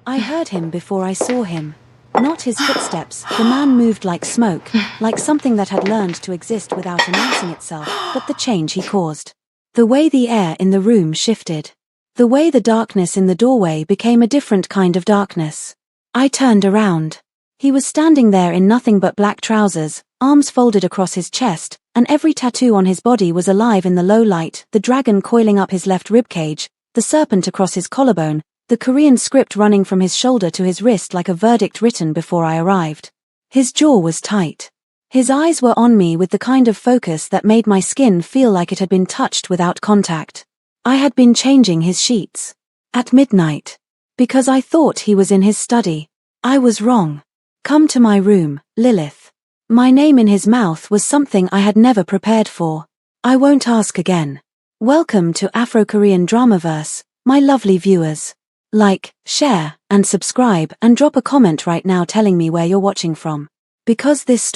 I heard him before I saw him. Not his footsteps, the man moved like smoke, like something that had learned to exist without announcing itself, but the change he caused. The way the air in the room shifted. The way the darkness in the doorway became a different kind of darkness. I turned around. He was standing there in nothing but black trousers, arms folded across his chest, and every tattoo on his body was alive in the low light, the dragon coiling up his left ribcage, the serpent across his collarbone, the Korean script running from his shoulder to his wrist like a verdict written before I arrived. His jaw was tight. His eyes were on me with the kind of focus that made my skin feel like it had been touched without contact. I had been changing his sheets. At midnight. Because I thought he was in his study. I was wrong. Come to my room, Lilith. My name in his mouth was something I had never prepared for. I won't ask again. Welcome to Afro-Korean Dramaverse, my lovely viewers. Like, share, and subscribe, and drop a comment right now telling me where you're watching from. Because this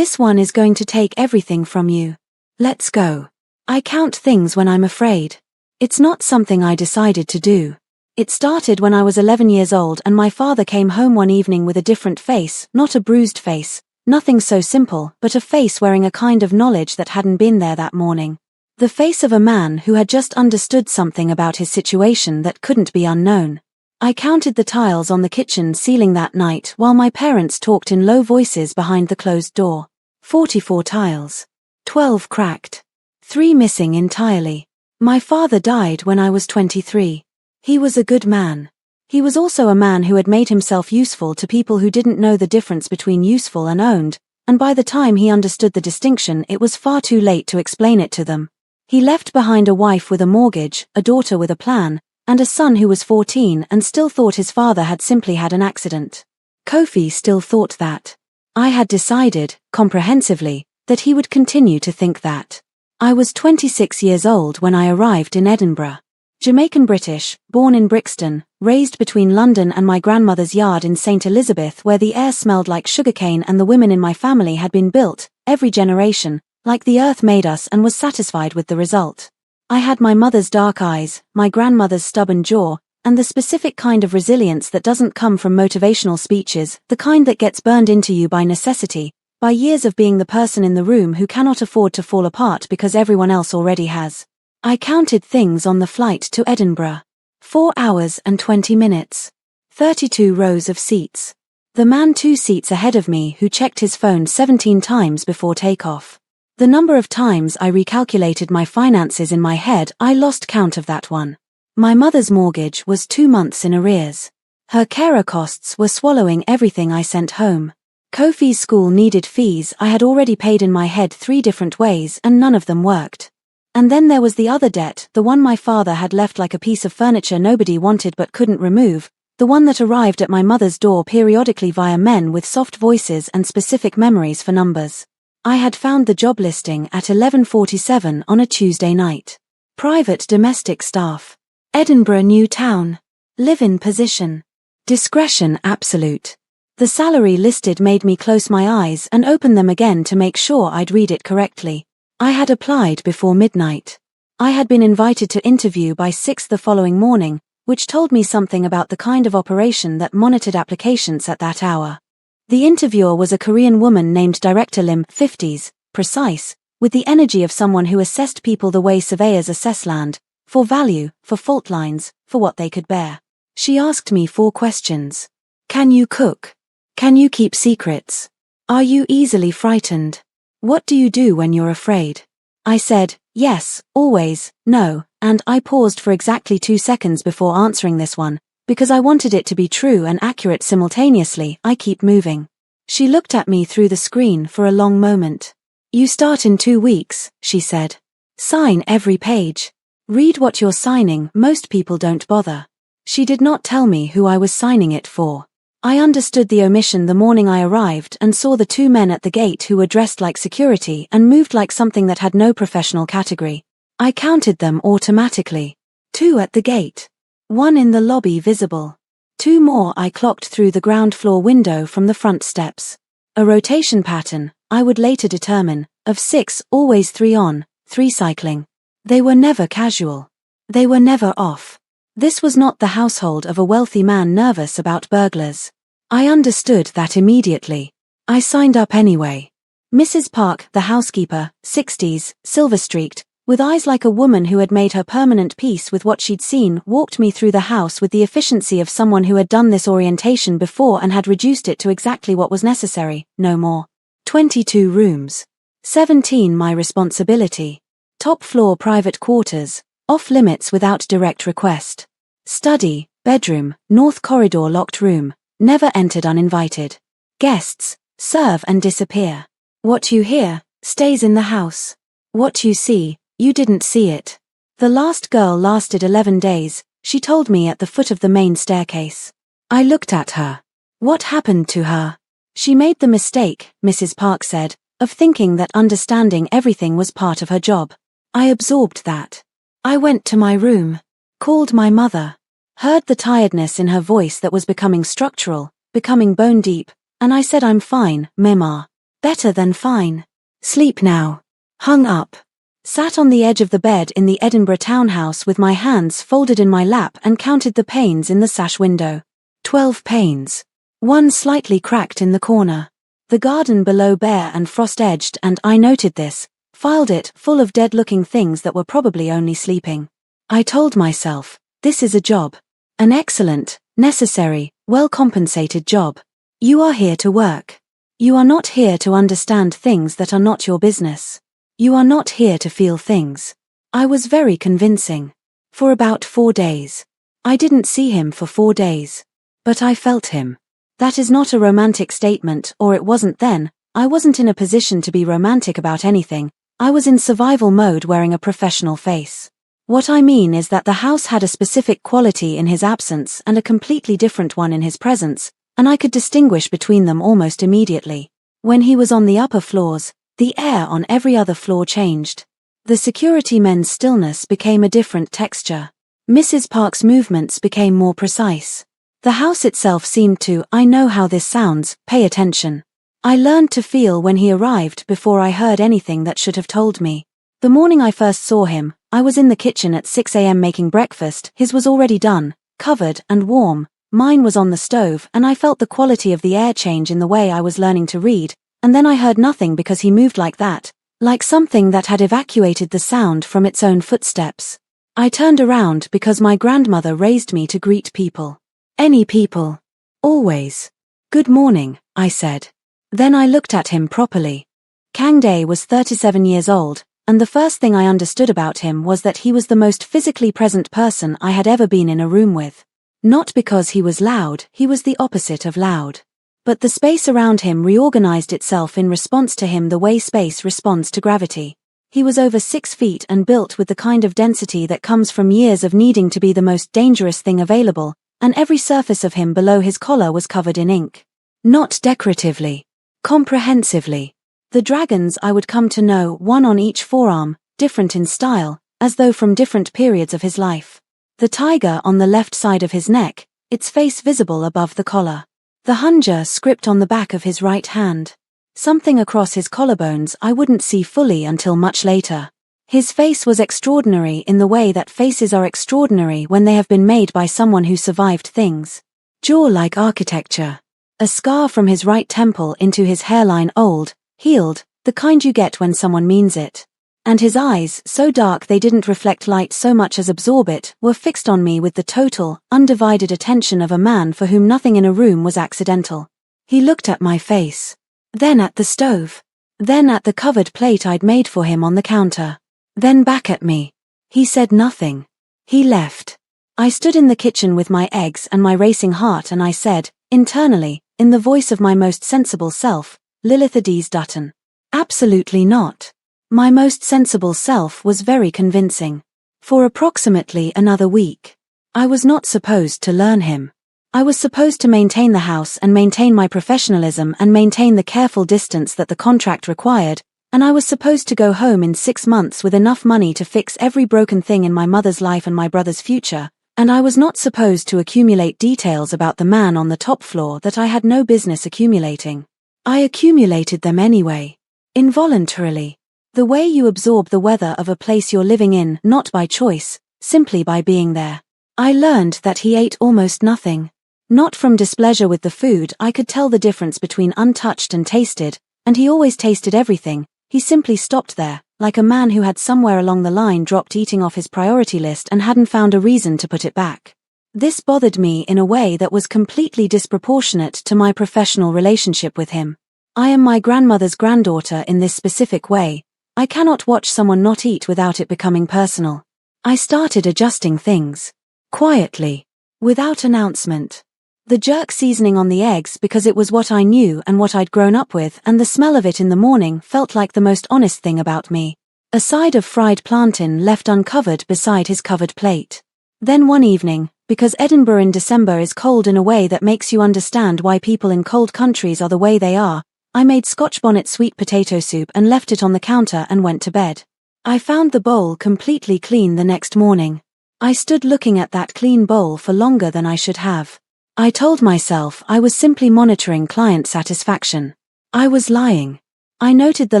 one is going to take everything from you. Let's go. I count things when I'm afraid. It's not something I decided to do. It started when I was 11 years old and my father came home one evening with a different face, not a bruised face, nothing so simple, but a face wearing a kind of knowledge that hadn't been there that morning. The face of a man who had just understood something about his situation that couldn't be unknown. I counted the tiles on the kitchen ceiling that night while my parents talked in low voices behind the closed door. 44 tiles. 12 cracked. 3 missing entirely. My father died when I was 23. He was a good man. He was also a man who had made himself useful to people who didn't know the difference between useful and owned, and by the time he understood the distinction it was far too late to explain it to them. He left behind a wife with a mortgage, a daughter with a plan, and a son who was 14 and still thought his father had simply had an accident. Kofi still thought that. I had decided, comprehensively, that he would continue to think that. I was 26 years old when I arrived in Edinburgh. Jamaican British, born in Brixton, raised between London and my grandmother's yard in St. Elizabeth where the air smelled like sugarcane and the women in my family had been built, every generation, like the earth made us and was satisfied with the result. I had my mother's dark eyes, my grandmother's stubborn jaw, and the specific kind of resilience that doesn't come from motivational speeches, the kind that gets burned into you by necessity, by years of being the person in the room who cannot afford to fall apart because everyone else already has. I counted things on the flight to Edinburgh. 4 hours and 20 minutes. 32 rows of seats. The man 2 seats ahead of me who checked his phone 17 times before takeoff. The number of times I recalculated my finances in my head, I lost count of that one. My mother's mortgage was 2 months in arrears. Her carer costs were swallowing everything I sent home. Kofi's school needed fees I had already paid in my head 3 different ways and none of them worked. And then there was the other debt, the one my father had left like a piece of furniture nobody wanted but couldn't remove, the one that arrived at my mother's door periodically via men with soft voices and specific memories for numbers. I had found the job listing at 11:47 on a Tuesday night. Private domestic staff. Edinburgh New Town. Live-in position. Discretion absolute. The salary listed made me close my eyes and open them again to make sure I'd read it correctly. I had applied before midnight. I had been invited to interview by 6 the following morning, which told me something about the kind of operation that monitored applications at that hour. The interviewer was a Korean woman named Director Lim, 50s, precise, with the energy of someone who assessed people the way surveyors assess land, for value, for fault lines, for what they could bear. She asked me 4 questions. Can you cook? Can you keep secrets? Are you easily frightened? What do you do when you're afraid? I said, yes, always, no, and I paused for exactly 2 seconds before answering this one, because I wanted it to be true and accurate simultaneously. I keep moving. She looked at me through the screen for a long moment. You start in 2 weeks, she said. Sign every page. Read what you're signing, most people don't bother. She did not tell me who I was signing it for. I understood the omission the morning I arrived and saw the 2 men at the gate who were dressed like security and moved like something that had no professional category. I counted them automatically. 2 at the gate. 1 in the lobby visible. 2 more I clocked through the ground floor window from the front steps. A rotation pattern, I would later determine, of 6, always 3 on, 3 cycling. They were never casual. They were never off. This was not the household of a wealthy man nervous about burglars. I understood that immediately. I signed up anyway. Mrs. Park, the housekeeper, 60s, silver-streaked, with eyes like a woman who had made her permanent peace with what she'd seen, walked me through the house with the efficiency of someone who had done this orientation before and had reduced it to exactly what was necessary, no more. 22 rooms. 17 my responsibility. Top floor private quarters, off limits without direct request. Study, bedroom, north corridor locked room, never entered uninvited. Guests, serve and disappear. What you hear, stays in the house. What you see, you didn't see it. The last girl lasted 11 days, she told me at the foot of the main staircase. I looked at her. What happened to her? She made the mistake, Mrs. Park said, of thinking that understanding everything was part of her job. I absorbed that. I went to my room, called my mother, heard the tiredness in her voice that was becoming structural, becoming bone deep, and I said I'm fine, Mema. Better than fine. Sleep now. Hung up. Sat on the edge of the bed in the Edinburgh townhouse with my hands folded in my lap and counted the panes in the sash window. 12 panes. One slightly cracked in the corner. The garden below bare and frost-edged, and I noted this, filed it full of dead-looking things that were probably only sleeping. I told myself, this is a job. An excellent, necessary, well-compensated job. You are here to work. You are not here to understand things that are not your business. You are not here to feel things. I was very convincing. For about 4 days. I didn't see him for 4 days. But I felt him. That is not a romantic statement, or it wasn't then. I wasn't in a position to be romantic about anything. I was in survival mode wearing a professional face. What I mean is that the house had a specific quality in his absence and a completely different one in his presence, and I could distinguish between them almost immediately. When he was on the upper floors, the air on every other floor changed. The security men's stillness became a different texture. Mrs. Park's movements became more precise. The house itself seemed to, I know how this sounds, pay attention. I learned to feel when he arrived before I heard anything that should have told me. The morning I first saw him, I was in the kitchen at 6 a.m. making breakfast. His was already done, covered and warm. Mine was on the stove, and I felt the quality of the air change in the way I was learning to read, and then I heard nothing because he moved like that, like something that had evacuated the sound from its own footsteps. I turned around because my grandmother raised me to greet people. Any people. Always. Good morning, I said. Then I looked at him properly. Kang Dae was 37 years old, and the first thing I understood about him was that he was the most physically present person I had ever been in a room with. Not because he was loud, he was the opposite of loud. But the space around him reorganized itself in response to him the way space responds to gravity. He was over 6 feet and built with the kind of density that comes from years of needing to be the most dangerous thing available, and every surface of him below his collar was covered in ink. Not decoratively. Comprehensively. The dragons I would come to know, one on each forearm, different in style, as though from different periods of his life. The tiger on the left side of his neck, its face visible above the collar. The Hunja script on the back of his right hand. Something across his collarbones I wouldn't see fully until much later. His face was extraordinary in the way that faces are extraordinary when they have been made by someone who survived things. Jaw-like architecture. A scar from his right temple into his hairline, old, healed, the kind you get when someone means it. And his eyes, so dark they didn't reflect light so much as absorb it, were fixed on me with the total, undivided attention of a man for whom nothing in a room was accidental. He looked at my face. Then at the stove. Then at the covered plate I'd made for him on the counter. Then back at me. He said nothing. He left. I stood in the kitchen with my eggs and my racing heart, and I said, internally, in the voice of my most sensible self, Lilith Adese Dutton. Absolutely not. My most sensible self was very convincing. For approximately another week. I was not supposed to learn him. I was supposed to maintain the house and maintain my professionalism and maintain the careful distance that the contract required, and I was supposed to go home in 6 months with enough money to fix every broken thing in my mother's life and my brother's future, and I was not supposed to accumulate details about the man on the top floor that I had no business accumulating. I accumulated them anyway. Involuntarily. The way you absorb the weather of a place you're living in, not by choice, simply by being there. I learned that he ate almost nothing. Not from displeasure with the food, I could tell the difference between untouched and tasted, and he always tasted everything. He simply stopped there, like a man who had somewhere along the line dropped eating off his priority list and hadn't found a reason to put it back. This bothered me in a way that was completely disproportionate to my professional relationship with him. I am my grandmother's granddaughter in this specific way. I cannot watch someone not eat without it becoming personal. I started adjusting things. Quietly. Without announcement. The jerk seasoning on the eggs because it was what I knew and what I'd grown up with, and the smell of it in the morning felt like the most honest thing about me. A side of fried plantain left uncovered beside his covered plate. Then one evening, because Edinburgh in December is cold in a way that makes you understand why people in cold countries are the way they are, I made Scotch bonnet sweet potato soup and left it on the counter and went to bed. I found the bowl completely clean the next morning. I stood looking at that clean bowl for longer than I should have. I told myself I was simply monitoring client satisfaction. I was lying. I noted the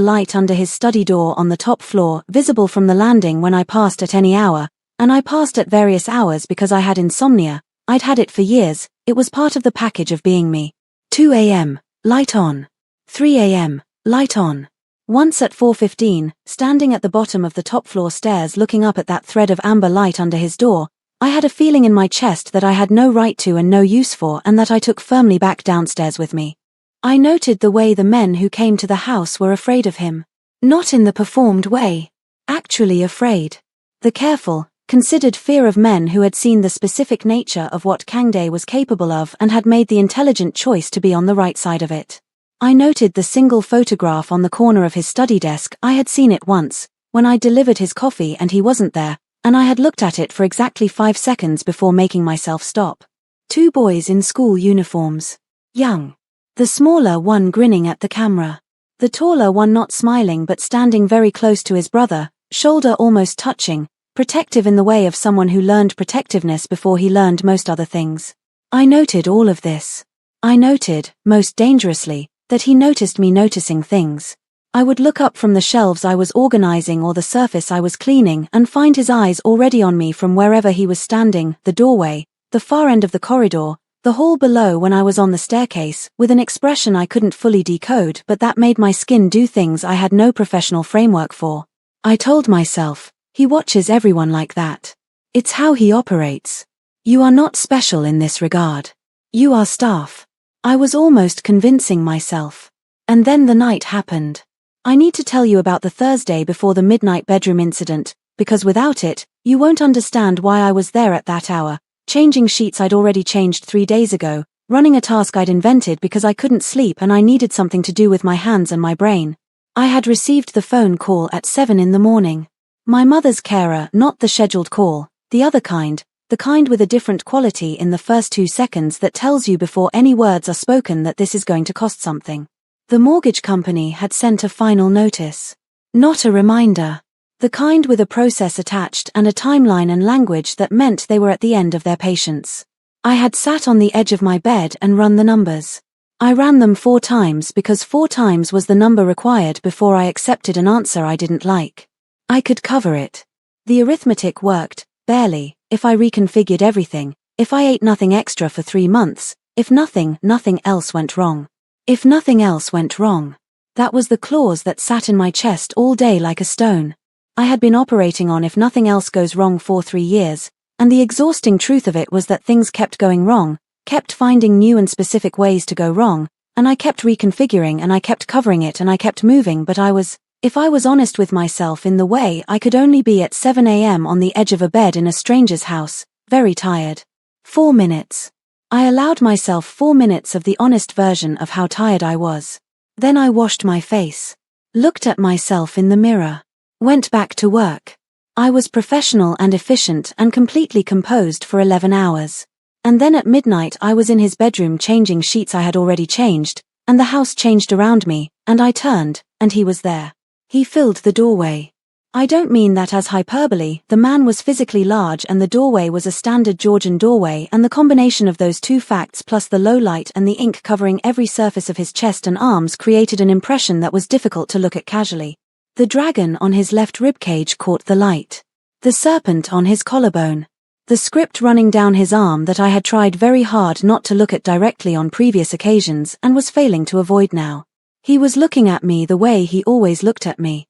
light under his study door on the top floor, visible from the landing when I passed at any hour, and I passed at various hours because I had insomnia. I'd had it for years. It was part of the package of being me. 2 a.m., light on. 3 a.m., light on. Once at 4:15, standing at the bottom of the top floor stairs looking up at that thread of amber light under his door, I had a feeling in my chest that I had no right to and no use for, and that I took firmly back downstairs with me. I noted the way the men who came to the house were afraid of him. Not in the performed way. Actually afraid. The careful, considered fear of men who had seen the specific nature of what Kangdae was capable of and had made the intelligent choice to be on the right side of it. I noted the single photograph on the corner of his study desk. I had seen it once, when I delivered his coffee and he wasn't there, and I had looked at it for exactly 5 seconds before making myself stop. 2 boys in school uniforms. Young. The smaller one grinning at the camera. The taller one not smiling but standing very close to his brother, shoulder almost touching, protective in the way of someone who learned protectiveness before he learned most other things. I noted all of this. I noted, most dangerously, that he noticed me noticing things. I would look up from the shelves I was organizing or the surface I was cleaning and find his eyes already on me from wherever he was standing, the doorway, the far end of the corridor, the hall below when I was on the staircase, with an expression I couldn't fully decode but that made my skin do things I had no professional framework for. I told myself, he watches everyone like that. It's how he operates. You are not special in this regard. You are staff. I was almost convincing myself. And then the night happened. I need to tell you about the Thursday before the midnight bedroom incident, because without it, you won't understand why I was there at that hour, changing sheets I'd already changed 3 days ago, running a task I'd invented because I couldn't sleep and I needed something to do with my hands and my brain. I had received the phone call at 7 in the morning. My mother's carer, not the scheduled call, the other kind, the kind with a different quality in the first 2 seconds that tells you before any words are spoken that this is going to cost something. The mortgage company had sent a final notice. Not a reminder. The kind with a process attached and a timeline and language that meant they were at the end of their patience. I had sat on the edge of my bed and run the numbers. I ran them 4 times because 4 times was the number required before I accepted an answer I didn't like. I could cover it. The arithmetic worked, barely, if I reconfigured everything, if I ate nothing extra for 3 months, if nothing else went wrong. If nothing else went wrong. That was the clause that sat in my chest all day like a stone. I had been operating on if nothing else goes wrong for 3 years, and the exhausting truth of it was that things kept going wrong, kept finding new and specific ways to go wrong, and I kept reconfiguring and I kept covering it and I kept moving, but if I was honest with myself in the way I could only be at 7 a.m. on the edge of a bed in a stranger's house, very tired. 4 minutes. I allowed myself 4 minutes of the honest version of how tired I was. Then I washed my face. Looked at myself in the mirror. Went back to work. I was professional and efficient and completely composed for 11 hours. And then at midnight I was in his bedroom changing sheets I had already changed, and the house changed around me, and I turned, and he was there. He filled the doorway. I don't mean that as hyperbole, the man was physically large and the doorway was a standard Georgian doorway, and the combination of those 2 facts plus the low light and the ink covering every surface of his chest and arms created an impression that was difficult to look at casually. The dragon on his left ribcage caught the light. The serpent on his collarbone. The script running down his arm that I had tried very hard not to look at directly on previous occasions and was failing to avoid now. He was looking at me the way he always looked at me.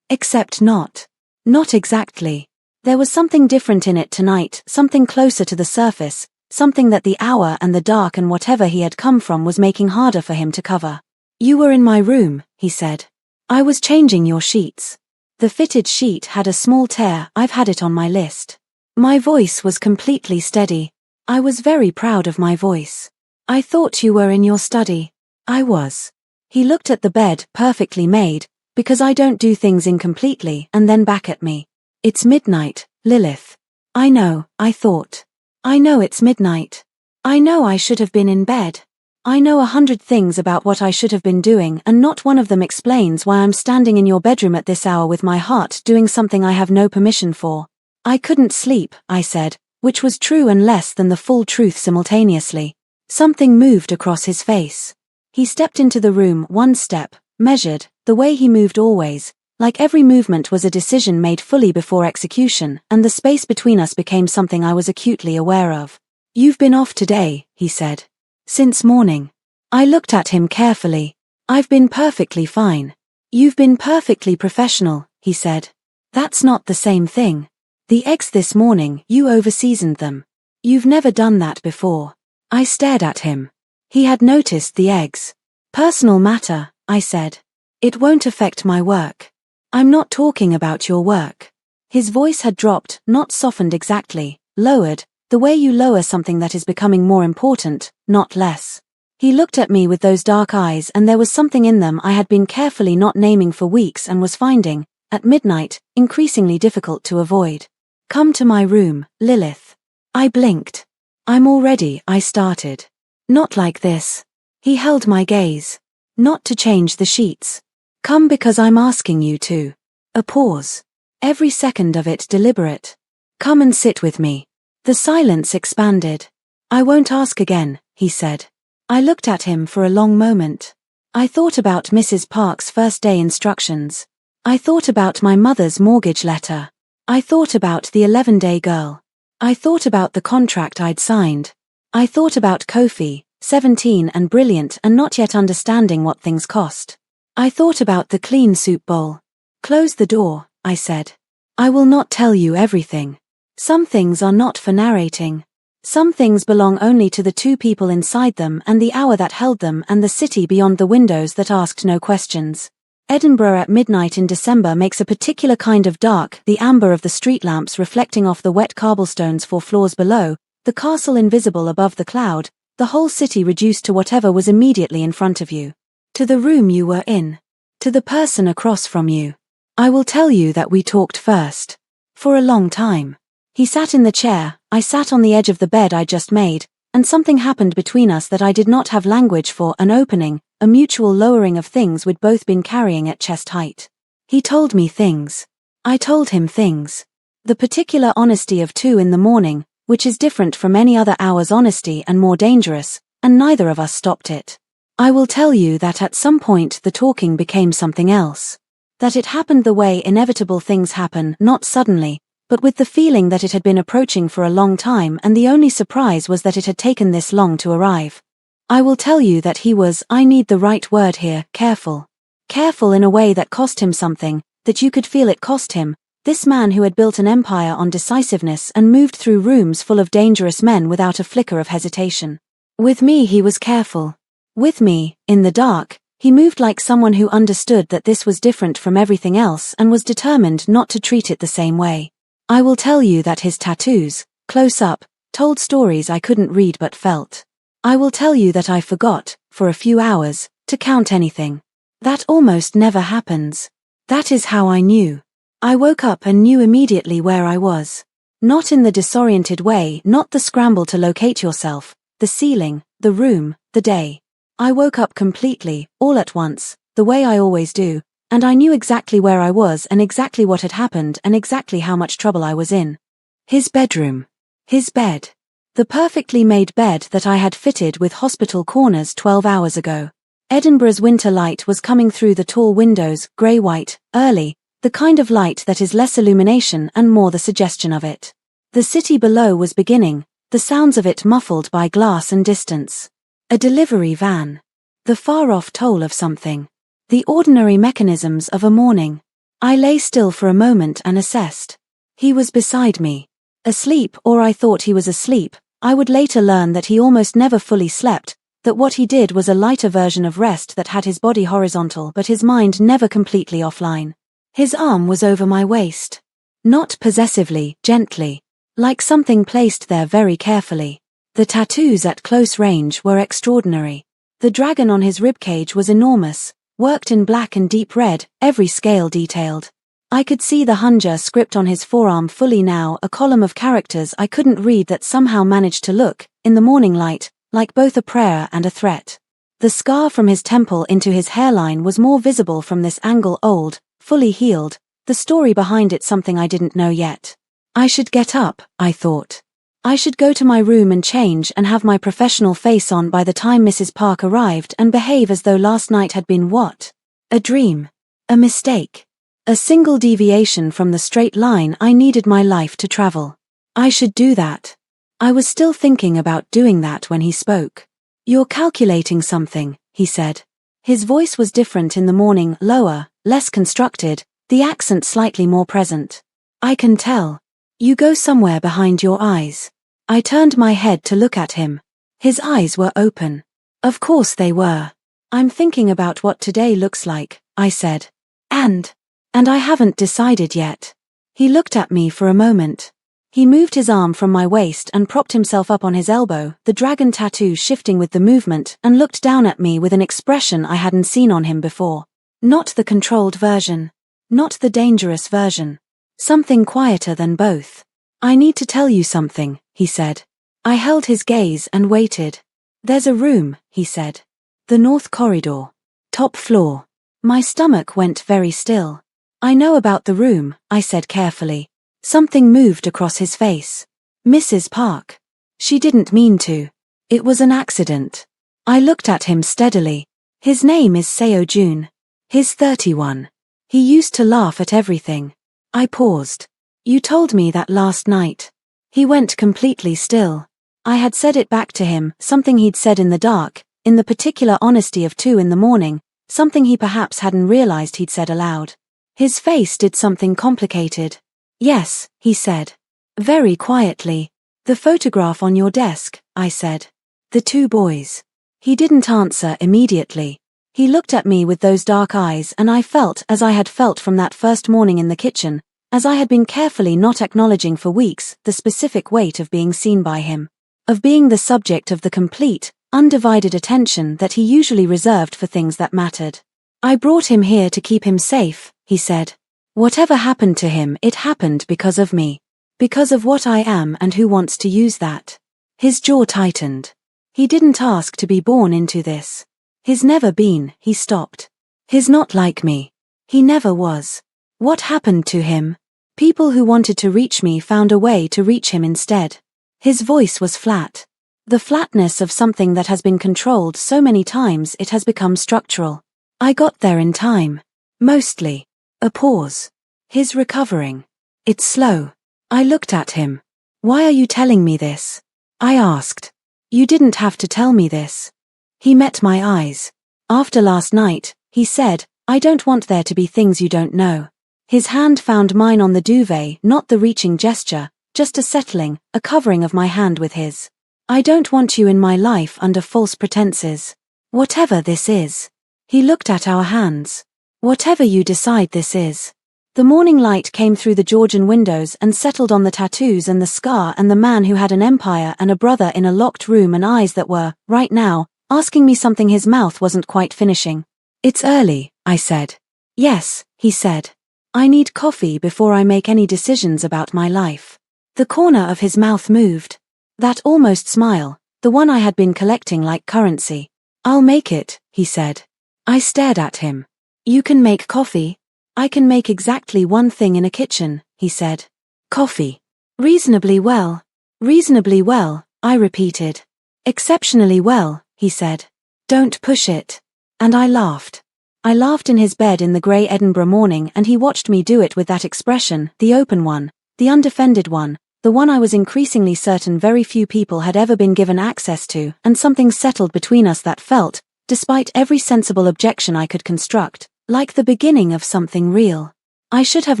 Except not. Not exactly. There was something different in it tonight, something closer to the surface, something that the hour and the dark and whatever he had come from was making harder for him to cover. "You were in my room," he said. "I was changing your sheets. The fitted sheet had a small tear. I've had it on my list." My voice was completely steady. I was very proud of my voice. "I thought you were in your study." I was. He looked at the bed, perfectly made, because I don't do things incompletely, and then back at me. "It's midnight, Lilith." "I know," I thought. "I know it's midnight. I know I should have been in bed. I know 100 things about what I should have been doing, and not one of them explains why I'm standing in your bedroom at this hour with my heart doing something I have no permission for." "I couldn't sleep," I said, which was true and less than the full truth simultaneously. Something moved across his face. He stepped into the room, one step, measured, the way he moved always, like every movement was a decision made fully before execution, and the space between us became something I was acutely aware of. "You've been off today," he said. "Since morning." I looked at him carefully. "I've been perfectly fine." "You've been perfectly professional," he said. "That's not the same thing. The eggs this morning, you over-seasoned them. You've never done that before." I stared at him. He had noticed the eggs. "Personal matter," I said. "It won't affect my work." "I'm not talking about your work." His voice had dropped, not softened exactly, lowered, the way you lower something that is becoming more important, not less. He looked at me with those dark eyes, and there was something in them I had been carefully not naming for weeks and was finding, at midnight, increasingly difficult to avoid. "Come to my room, Lilith." I blinked. "I'm all ready," I started. "Not like this." He held my gaze. "Not to change the sheets. Come because I'm asking you to." A pause. Every second of it deliberate. "Come and sit with me." The silence expanded. "I won't ask again," he said. I looked at him for a long moment. I thought about Mrs. Park's first day instructions. I thought about my mother's mortgage letter. I thought about the 11-day girl. I thought about the contract I'd signed. I thought about Kofi, 17 and brilliant and not yet understanding what things cost. I thought about the clean soup bowl. "Close the door," I said. "I will not tell you everything. Some things are not for narrating. Some things belong only to the two people inside them and the hour that held them and the city beyond the windows that asked no questions." Edinburgh at midnight in December makes a particular kind of dark, the amber of the street lamps reflecting off the wet cobblestones 4 floors below, the castle invisible above the cloud, the whole city reduced to whatever was immediately in front of you. To the room you were in. To the person across from you. I will tell you that we talked first. For a long time. He sat in the chair, I sat on the edge of the bed I'd just made, and something happened between us that I did not have language for, an opening, a mutual lowering of things we'd both been carrying at chest height. He told me things. I told him things. The particular honesty of 2 in the morning, which is different from any other hour's honesty and more dangerous, and neither of us stopped it. I will tell you that at some point the talking became something else. That it happened the way inevitable things happen, not suddenly, but with the feeling that it had been approaching for a long time, and the only surprise was that it had taken this long to arrive. I will tell you that he was, I need the right word here, careful. Careful in a way that cost him something, that you could feel it cost him, this man who had built an empire on decisiveness and moved through rooms full of dangerous men without a flicker of hesitation. With me he was careful. With me, in the dark, he moved like someone who understood that this was different from everything else and was determined not to treat it the same way. I will tell you that his tattoos, close up, told stories I couldn't read but felt. I will tell you that I forgot, for a few hours, to count anything. That almost never happens. That is how I knew. I woke up and knew immediately where I was. Not in the disoriented way, not the scramble to locate yourself, the ceiling, the room, the day. I woke up completely, all at once, the way I always do, and I knew exactly where I was and exactly what had happened and exactly how much trouble I was in. His bedroom. His bed. The perfectly made bed that I had fitted with hospital corners 12 hours ago. Edinburgh's winter light was coming through the tall windows, grey-white, early, the kind of light that is less illumination and more the suggestion of it. The city below was beginning, the sounds of it muffled by glass and distance. A delivery van. The far-off toll of something. The ordinary mechanisms of a morning. I lay still for a moment and assessed. He was beside me. Asleep, or I thought he was asleep. I would later learn that he almost never fully slept, that what he did was a lighter version of rest that had his body horizontal but his mind never completely offline. His arm was over my waist. Not possessively, gently. Like something placed there very carefully. The tattoos at close range were extraordinary. The dragon on his ribcage was enormous, worked in black and deep red, every scale detailed. I could see the Hunja script on his forearm fully now, a column of characters I couldn't read that somehow managed to look, in the morning light, like both a prayer and a threat. The scar from his temple into his hairline was more visible from this angle, old, fully healed, the story behind it something I didn't know yet. I should get up, I thought. I should go to my room and change and have my professional face on by the time Mrs. Park arrived and behave as though last night had been what? A dream. A mistake. A single deviation from the straight line I needed my life to travel. I should do that. I was still thinking about doing that when he spoke. You're calculating something, he said. His voice was different in the morning, lower, less constructed, the accent slightly more present. I can tell. You go somewhere behind your eyes. I turned my head to look at him. His eyes were open. Of course they were. I'm thinking about what today looks like, I said. And I haven't decided yet. He looked at me for a moment. He moved his arm from my waist and propped himself up on his elbow, the dragon tattoo shifting with the movement, and looked down at me with an expression I hadn't seen on him before. Not the controlled version. Not the dangerous version. Something quieter than both. I need to tell you something, he said. I held his gaze and waited. There's a room, he said. The north corridor. Top floor. My stomach went very still. I know about the room, I said carefully. Something moved across his face. Mrs. Park. She didn't mean to. It was an accident. I looked at him steadily. His name is Seo Jun. He's 31. He used to laugh at everything. I paused. You told me that last night. He went completely still. I had said it back to him, something he'd said in the dark, in the particular honesty of 2 a.m, something he perhaps hadn't realized he'd said aloud. His face did something complicated. Yes, he said. Very quietly. The photograph on your desk, I said. The 2 boys. He didn't answer immediately. He looked at me with those dark eyes and I felt as I had felt from that first morning in the kitchen, as I had been carefully not acknowledging for weeks the specific weight of being seen by him, of being the subject of the complete, undivided attention that he usually reserved for things that mattered. I brought him here to keep him safe, he said. Whatever happened to him, it happened because of me. Because of what I am and who wants to use that. His jaw tightened. He didn't ask to be born into this. He's never been, he stopped. He's not like me. He never was. What happened to him? People who wanted to reach me found a way to reach him instead. His voice was flat. The flatness of something that has been controlled so many times it has become structural. I got there in time. Mostly. A pause. His recovering. It's slow. I looked at him. Why are you telling me this? I asked. You didn't have to tell me this. He met my eyes. After last night, he said, I don't want there to be things you don't know. His hand found mine on the duvet, not the reaching gesture, just a settling, a covering of my hand with his. I don't want you in my life under false pretenses. Whatever this is. He looked at our hands. Whatever you decide this is. The morning light came through the Georgian windows and settled on the tattoos and the scar and the man who had an empire and a brother in a locked room and eyes that were, right now, asking me something his mouth wasn't quite finishing. It's early, I said. Yes, he said. I need coffee before I make any decisions about my life. The corner of his mouth moved. That almost smile, the one I had been collecting like currency. I'll make it, he said. I stared at him. You can make coffee? I can make exactly one thing in a kitchen, he said. Coffee. Reasonably well. Reasonably well, I repeated. Exceptionally well, he said. Don't push it. And I laughed. I laughed in his bed in the grey Edinburgh morning and he watched me do it with that expression, the open one, the undefended one, the one I was increasingly certain very few people had ever been given access to, and something settled between us that felt, despite every sensible objection I could construct, like the beginning of something real. I should have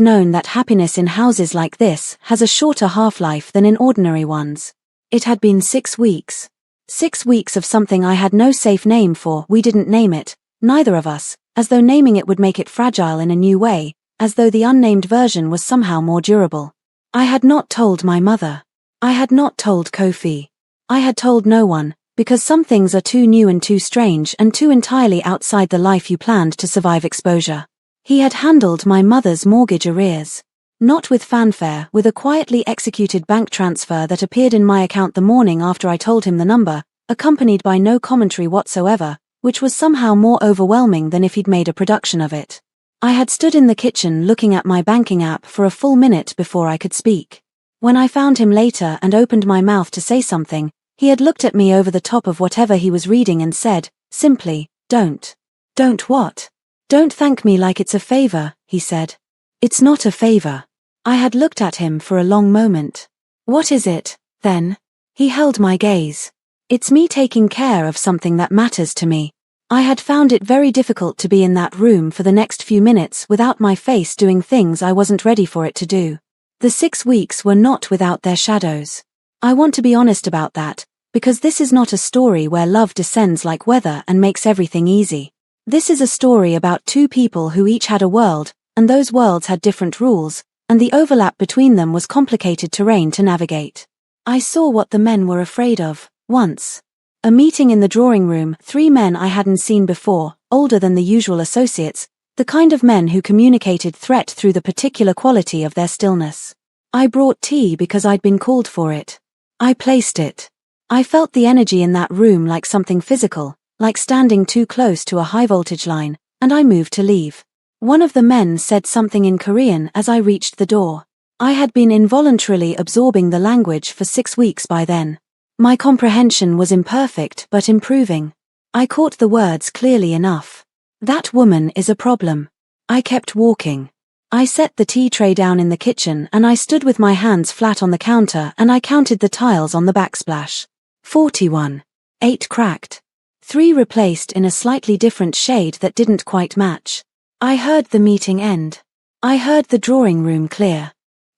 known that happiness in houses like this has a shorter half-life than in ordinary ones. It had been 6 weeks. 6 weeks of something I had no safe name for. We didn't name it, neither of us, as though naming it would make it fragile in a new way, as though the unnamed version was somehow more durable. I had not told my mother. I had not told Kofi. I had told no one, because some things are too new and too strange and too entirely outside the life you planned to survive exposure. He had handled my mother's mortgage arrears. Not with fanfare, with a quietly executed bank transfer that appeared in my account the morning after I told him the number, accompanied by no commentary whatsoever, which was somehow more overwhelming than if he'd made a production of it. I had stood in the kitchen looking at my banking app for a full minute before I could speak. When I found him later and opened my mouth to say something, he had looked at me over the top of whatever he was reading and said, simply, "Don't." "Don't what?" "Don't thank me like it's a favor," he said. "It's not a favor." I had looked at him for a long moment. "What is it, then?" He held my gaze. "It's me taking care of something that matters to me." I had found it very difficult to be in that room for the next few minutes without my face doing things I wasn't ready for it to do. The 6 weeks were not without their shadows. I want to be honest about that, because this is not a story where love descends like weather and makes everything easy. This is a story about two people who each had a world, and those worlds had different rules, and the overlap between them was complicated terrain to navigate. I saw what the men were afraid of, once. A meeting in the drawing room, 3 men I hadn't seen before, older than the usual associates, the kind of men who communicated threat through the particular quality of their stillness. I brought tea because I'd been called for it. I placed it. I felt the energy in that room like something physical, like standing too close to a high-voltage line, and I moved to leave. One of the men said something in Korean as I reached the door. I had been involuntarily absorbing the language for 6 weeks by then. My comprehension was imperfect but improving. I caught the words clearly enough. "That woman is a problem." I kept walking. I set the tea tray down in the kitchen and I stood with my hands flat on the counter and I counted the tiles on the backsplash. 41. 8 cracked. 3 replaced in a slightly different shade that didn't quite match. I heard the meeting end. I heard the drawing room clear.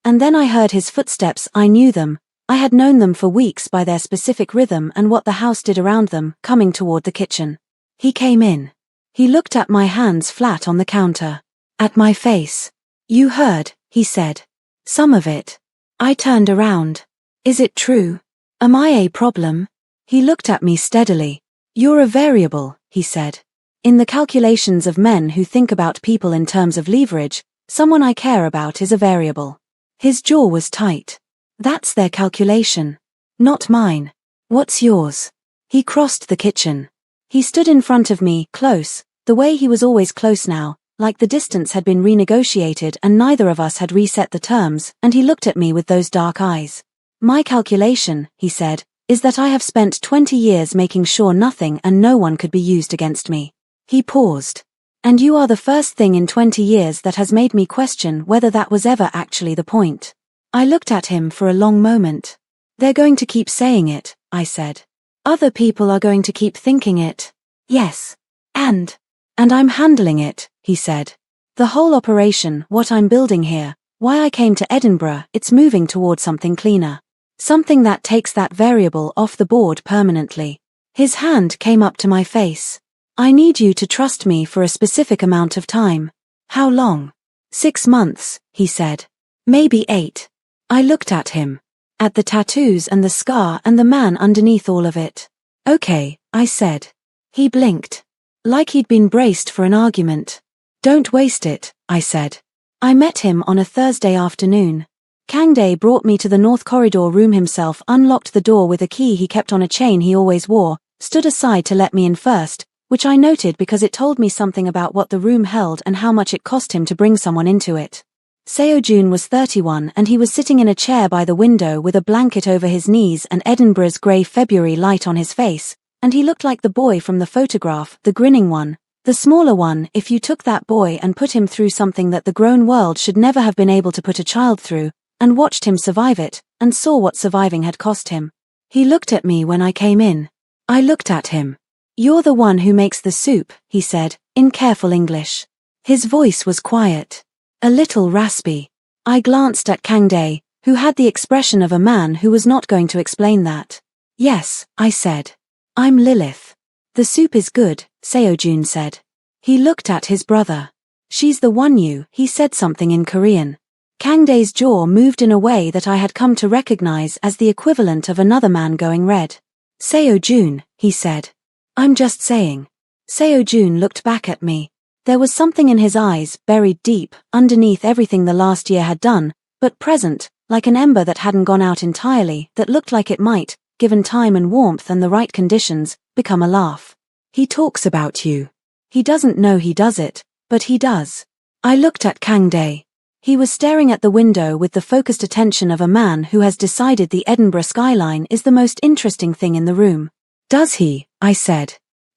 And then I heard his footsteps. I knew them. I had known them for weeks by their specific rhythm and what the house did around them, coming toward the kitchen. He came in. He looked at my hands flat on the counter. At my face. "You heard," he said. "Some of it." I turned around. "Is it true? Am I a problem?" He looked at me steadily. "You're a variable," he said. "In the calculations of men who think about people in terms of leverage, someone I care about is a variable." His jaw was tight. "That's their calculation. Not mine. What's yours?" He crossed the kitchen. He stood in front of me, close, the way he was always close now, like the distance had been renegotiated and neither of us had reset the terms, and he looked at me with those dark eyes. "My calculation," he said, "is that I have spent 20 years making sure nothing and no one could be used against me." He paused. "And you are the first thing in 20 years that has made me question whether that was ever actually the point." I looked at him for a long moment. "They're going to keep saying it," I said. "Other people are going to keep thinking it." "Yes. And I'm handling it," he said. "The whole operation, what I'm building here, why I came to Edinburgh, it's moving toward something cleaner. Something that takes that variable off the board permanently." His hand came up to my face. "I need you to trust me for a specific amount of time." "How long?" 6 months, he said. "Maybe 8. I looked at him. At the tattoos and the scar and the man underneath all of it. "Okay," I said. He blinked. Like he'd been braced for an argument. "Don't waste it," I said. I met him on a Thursday afternoon. Kangdae brought me to the North Corridor room himself, unlocked the door with a key he kept on a chain he always wore, stood aside to let me in first, which I noted because it told me something about what the room held and how much it cost him to bring someone into it. Seo-jun was 31 and he was sitting in a chair by the window with a blanket over his knees and Edinburgh's grey February light on his face, and he looked like the boy from the photograph, the grinning one, the smaller one. If you took that boy and put him through something that the grown world should never have been able to put a child through, and watched him survive it, and saw what surviving had cost him. He looked at me when I came in. I looked at him. "You're the one who makes the soup," he said, in careful English. His voice was quiet, a little raspy. I glanced at Kang Dae, who had the expression of a man who was not going to explain that. "Yes," I said. "I'm Lilith." "The soup is good," Seo-jun said. He looked at his brother. "She's the one he said something in Korean. Kang Dae's jaw moved in a way that I had come to recognize as the equivalent of another man going red. "Seo-jun," he said. "I'm just saying." Seo-jun looked back at me. There was something in his eyes, buried deep, underneath everything the last year had done, but present, like an ember that hadn't gone out entirely, that looked like it might, given time and warmth and the right conditions, become a laugh. "He talks about you. He doesn't know he does it, but he does." I looked at Kang Dae. He was staring at the window with the focused attention of a man who has decided the Edinburgh skyline is the most interesting thing in the room. "Does he?" I said.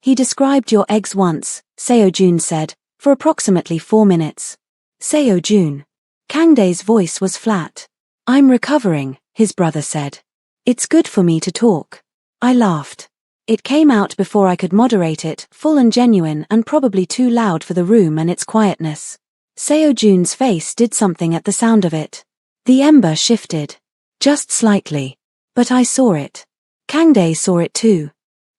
"He described your eggs once," Seo-jun said, "for approximately 4 minutes. "Seo-jun." Kang Dae's voice was flat. "I'm recovering," his brother said. "It's good for me to talk." I laughed. It came out before I could moderate it, full and genuine and probably too loud for the room and its quietness. Seo-jun's face did something at the sound of it. The ember shifted. Just slightly. But I saw it. Kang Dae saw it too.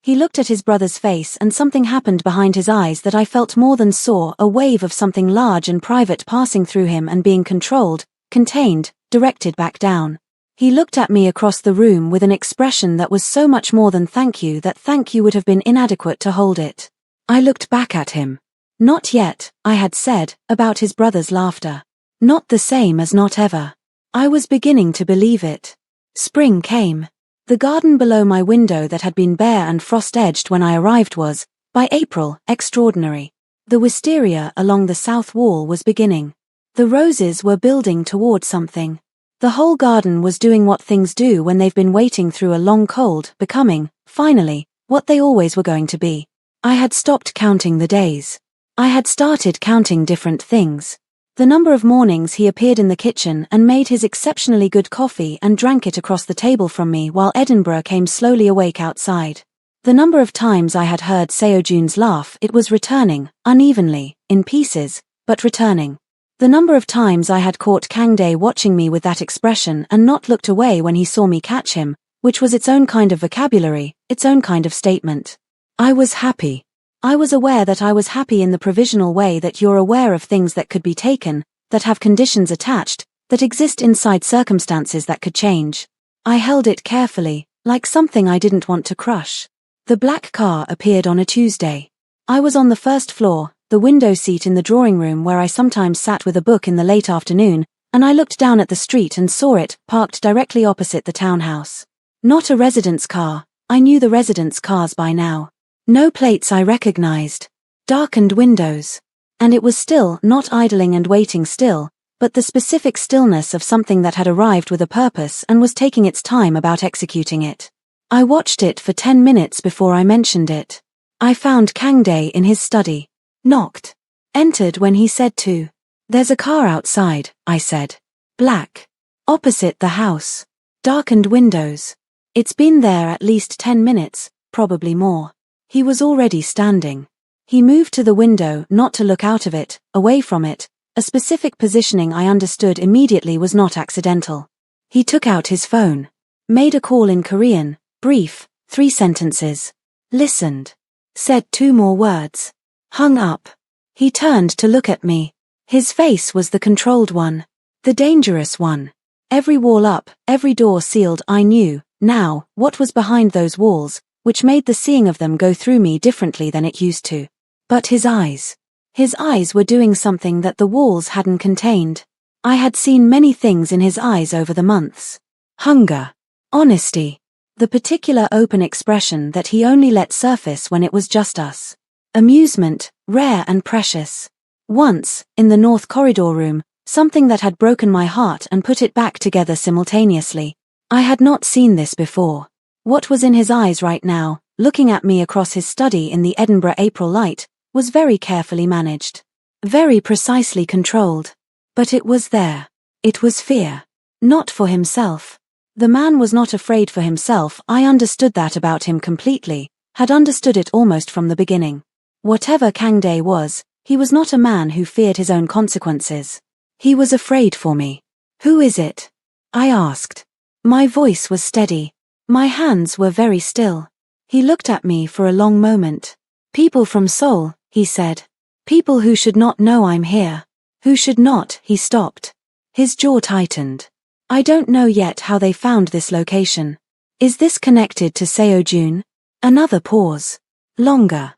He looked at his brother's face and something happened behind his eyes that I felt more than saw, a wave of something large and private passing through him and being controlled, contained, directed back down. He looked at me across the room with an expression that was so much more than thank you that thank you would have been inadequate to hold it. I looked back at him. "Not yet," I had said, about his brother's laughter. Not the same as not ever. I was beginning to believe it. Spring came. The garden below my window that had been bare and frost-edged when I arrived was, by April, extraordinary. The wisteria along the south wall was beginning. The roses were building toward something. The whole garden was doing what things do when they've been waiting through a long cold, becoming, finally, what they always were going to be. I had stopped counting the days. I had started counting different things. The number of mornings he appeared in the kitchen and made his exceptionally good coffee and drank it across the table from me while Edinburgh came slowly awake outside. The number of times I had heard Seo-jun's laugh, it was returning, unevenly, in pieces, but returning. The number of times I had caught Kang Dae watching me with that expression and not looked away when he saw me catch him, which was its own kind of vocabulary, its own kind of statement. I was happy. I was aware that I was happy in the provisional way that you're aware of things that could be taken, that have conditions attached, that exist inside circumstances that could change. I held it carefully, like something I didn't want to crush. The black car appeared on a Tuesday. I was on the first floor, the window seat in the drawing room where I sometimes sat with a book in the late afternoon, and I looked down at the street and saw it, parked directly opposite the townhouse. Not a residence car. I knew the residence cars by now. No plates I recognized. Darkened windows. And it was still, not idling and waiting still, but the specific stillness of something that had arrived with a purpose and was taking its time about executing it. I watched it for 10 minutes before I mentioned it. I found Kang Dae in his study. Knocked. Entered when he said to. "There's a car outside," I said. Black. Opposite the house. Darkened windows. It's been there at least 10 minutes, probably more. He was already standing. He moved to the window, not to look out of it, away from it, a specific positioning I understood immediately was not accidental. He took out his phone. Made a call in Korean, brief, 3 sentences. Listened. Said 2 more words. Hung up. He turned to look at me. His face was the controlled one. The dangerous one. Every wall up, every door sealed. I knew, now, what was behind those walls, which made the seeing of them go through me differently than it used to. But his eyes. His eyes were doing something that the walls hadn't contained. I had seen many things in his eyes over the months. Hunger. Honesty. The particular open expression that he only let surface when it was just us. Amusement, rare and precious. Once, in the North Corridor room, something that had broken my heart and put it back together simultaneously. I had not seen this before. What was in his eyes right now, looking at me across his study in the Edinburgh April light, was very carefully managed. Very precisely controlled. But it was there. It was fear. Not for himself. The man was not afraid for himself. I understood that about him completely, had understood it almost from the beginning. Whatever Kang Dae was, he was not a man who feared his own consequences. He was afraid for me. Who is it? I asked. My voice was steady. My hands were very still. He looked at me for a long moment. People from Seoul, he said. People who should not know I'm here. Who should not. He stopped. His jaw tightened. I don't know yet how they found this location. Is this connected to Seo-jun? Another pause. Longer.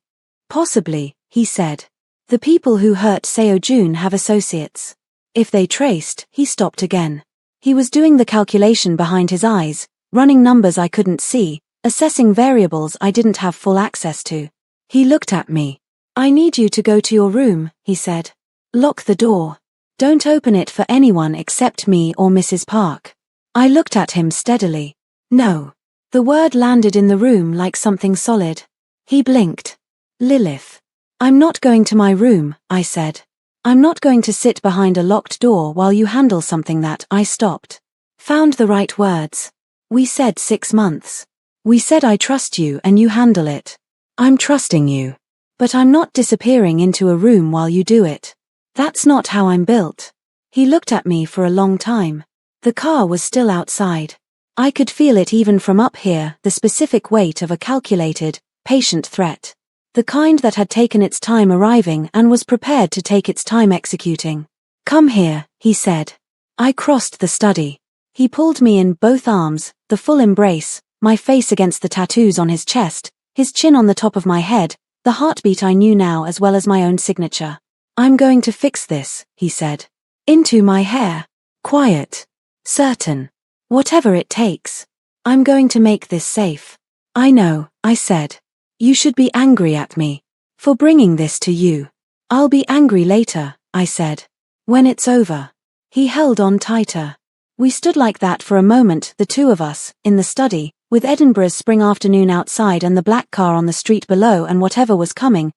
Possibly, he said. The people who hurt Seo-jun have associates. If they traced, he stopped again. He was doing the calculation behind his eyes, running numbers I couldn't see, assessing variables I didn't have full access to. He looked at me. I need you to go to your room, he said. Lock the door. Don't open it for anyone except me or Mrs. Park. I looked at him steadily. No. The word landed in the room like something solid. He blinked. Lilith. I'm not going to my room, I said. I'm not going to sit behind a locked door while you handle something that. I stopped. Found the right words. We said 6 months. We said I trust you and you handle it. I'm trusting you. But I'm not disappearing into a room while you do it. That's not how I'm built. He looked at me for a long time. The car was still outside. I could feel it even from up here, the specific weight of a calculated, patient threat. The kind that had taken its time arriving and was prepared to take its time executing. Come here, he said. I crossed the study. He pulled me in both arms, the full embrace, my face against the tattoos on his chest, his chin on the top of my head, the heartbeat I knew now as well as my own signature. I'm going to fix this, he said. Into my hair. Quiet. Certain. Whatever it takes. I'm going to make this safe. I know, I said. You should be angry at me. For bringing this to you. I'll be angry later, I said. When it's over. He held on tighter. We stood like that for a moment, the two of us, in the study, with Edinburgh's spring afternoon outside and the black car on the street below and whatever was coming,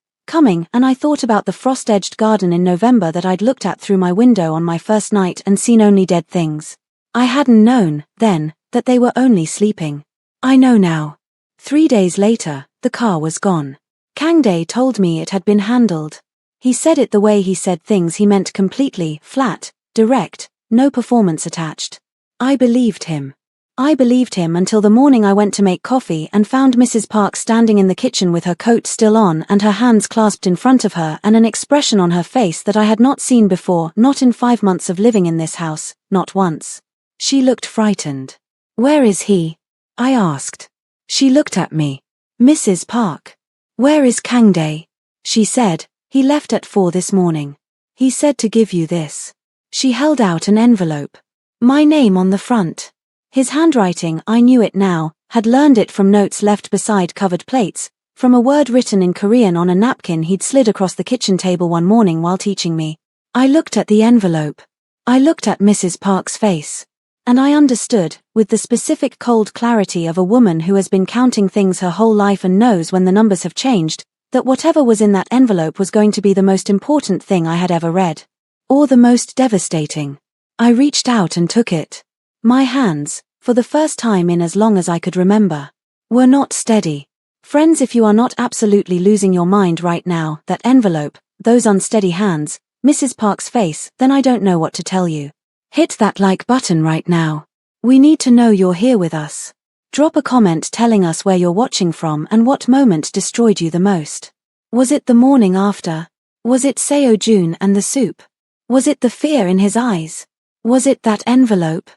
and I thought about the frost-edged garden in November that I'd looked at through my window on my first night and seen only dead things. I hadn't known, then, that they were only sleeping. I know now. 3 days later, the car was gone. Kang Dae told me it had been handled. He said it the way he said things. He meant completely, flat, direct, no performance attached. I believed him. I believed him until the morning I went to make coffee and found Mrs. Park standing in the kitchen with her coat still on and her hands clasped in front of her and an expression on her face that I had not seen before, not in 5 months of living in this house, not once. She looked frightened. Where is he? I asked. She looked at me. Mrs. Park. Where is Kang Dae? She said, he left at 4 this morning. He said to give you this. She held out an envelope. My name on the front. His handwriting, I knew it now, had learned it from notes left beside covered plates, from a word written in Korean on a napkin he'd slid across the kitchen table one morning while teaching me. I looked at the envelope. I looked at Mrs. Park's face. And I understood, with the specific cold clarity of a woman who has been counting things her whole life and knows when the numbers have changed, that whatever was in that envelope was going to be the most important thing I had ever read. Or the most devastating. I reached out and took it. My hands, for the first time in as long as I could remember, were not steady. Friends, if you are not absolutely losing your mind right now, that envelope, those unsteady hands, Mrs. Park's face, then I don't know what to tell you. Hit that like button right now. We need to know you're here with us. Drop a comment telling us where you're watching from and what moment destroyed you the most. Was it the morning after? Was it Seo-jun and the soup? Was it the fear in his eyes? Was it that envelope?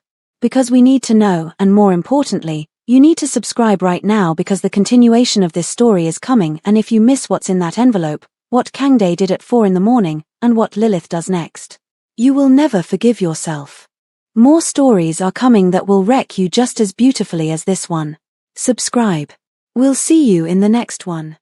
Because we need to know, and more importantly, you need to subscribe right now because the continuation of this story is coming, and if you miss what's in that envelope, what Kang Dae did at 4 in the morning, and what Lilith does next, you will never forgive yourself. More stories are coming that will wreck you just as beautifully as this one. Subscribe. We'll see you in the next one.